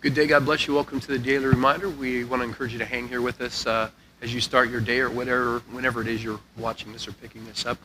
Good day, God bless you. Welcome to the Daily Reminder. We want to encourage you to hang here with us as you start your day or whenever it is you're watching this or picking this up.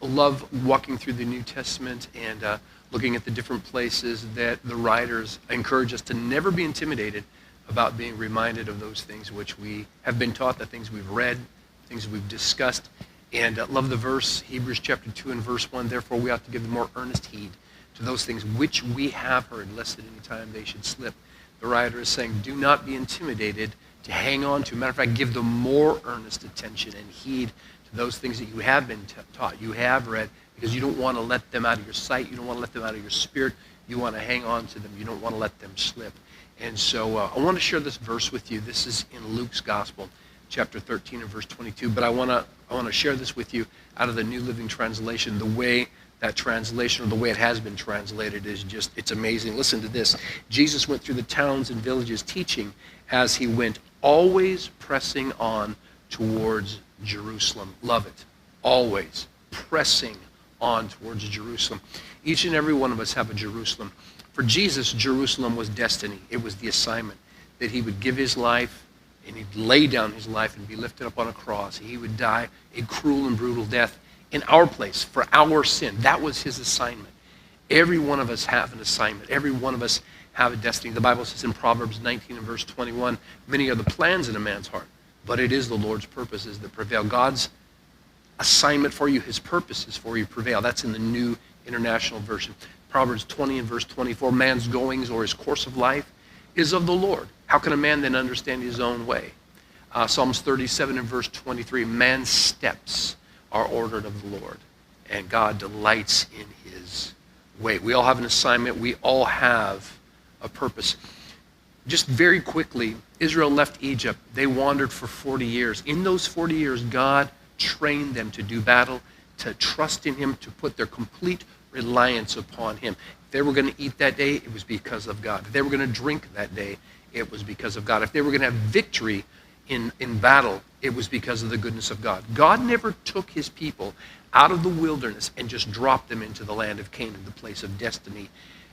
Love walking through the New Testament and looking at the different places that the writers encourage us to never be intimidated about being reminded of those things which we have been taught, the things we've read, things we've discussed. And love the verse, Hebrews chapter 2 and verse 1, therefore we ought to give the more earnest heed to those things which we have heard, lest at any time they should slip. The writer is saying, do not be intimidated to hang on to. Matter of fact, give the more earnest attention and heed to those things that you have been taught, you have read, because you don't want to let them out of your sight. You don't want to let them out of your spirit. You want to hang on to them. You don't want to let them slip. And so I want to share this verse with you. This is in Luke's Gospel, chapter 13 and verse 22. But I want to share this with you out of the New Living Translation. The way that translation, or the way it has been translated, is just, it's amazing. Listen to this. Jesus went through the towns and villages teaching as he went, always pressing on towards Jerusalem. Love it. Always pressing on towards Jerusalem. Each and every one of us have a Jerusalem. For Jesus, Jerusalem was destiny. It was the assignment that he would give his life and he'd lay down his life and be lifted up on a cross. He would die a cruel and brutal death in our place for our sin. That was his assignment. Every one of us have an assignment. Every one of us have a destiny. The Bible says in Proverbs 19 and verse 21, many are the plans in a man's heart, but it is the Lord's purposes that prevail. God's assignment for you, his purposes for you prevail. That's in the New International Version. Proverbs 20 and verse 24, man's goings or his course of life is of the Lord. How can a man then understand his own way? Psalms 37 and verse 23, man's steps are ordered of the Lord, and God delights in his way. We all have an assignment. We all have a purpose. Just very quickly, Israel left Egypt. They wandered for 40 years. In those 40 years, God trained them to do battle, to trust in him, to put their complete reliance upon him. If they were going to eat that day, it was because of God. If they were going to drink that day, it was because of God. If they were going to have victory in battle, it was because of the goodness of God. God never took his people out of the wilderness and just dropped them into the land of Canaan, the place of destiny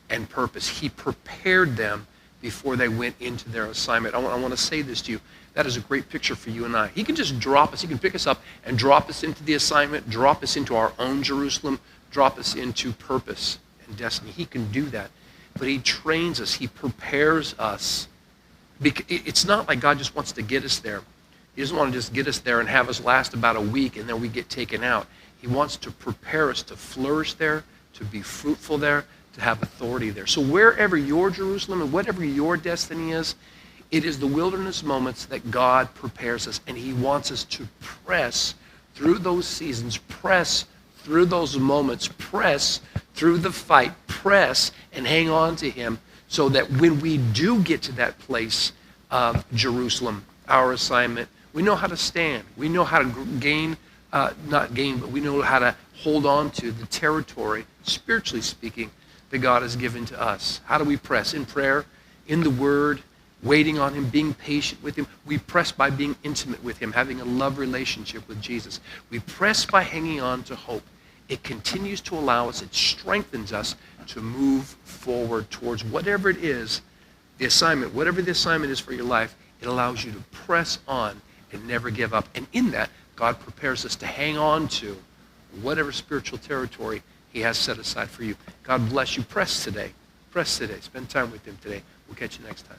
and purpose. He prepared them before they went into their assignment. I want to say this to you. That is a great picture for you and I. He can just drop us. He can pick us up and drop us into the assignment, drop us into our own Jerusalem, drop us into purpose and destiny. He can do that. But he trains us. He prepares us. It's not like God just wants to get us there. He doesn't want to just get us there and have us last about a week and then we get taken out. He wants to prepare us to flourish there, to be fruitful there, to have authority there. So wherever your Jerusalem and whatever your destiny is, it is the wilderness moments that God prepares us, and he wants us to press through those seasons, press through those moments, press through the fight, press and hang on to him, so that when we do get to that place of Jerusalem, our assignment, we know how to stand. We know how to but we know how to hold on to the territory, spiritually speaking, that God has given to us. How do we press? In prayer, in the Word, waiting on him, being patient with him. We press by being intimate with him, having a love relationship with Jesus. We press by hanging on to hope. It continues to allow us, it strengthens us to move forward towards whatever it is, the assignment, whatever the assignment is for your life. It allows you to press on and never give up. And in that, God prepares us to hang on to whatever spiritual territory he has set aside for you. God bless you. Press today. Press today. Spend time with him today. We'll catch you next time.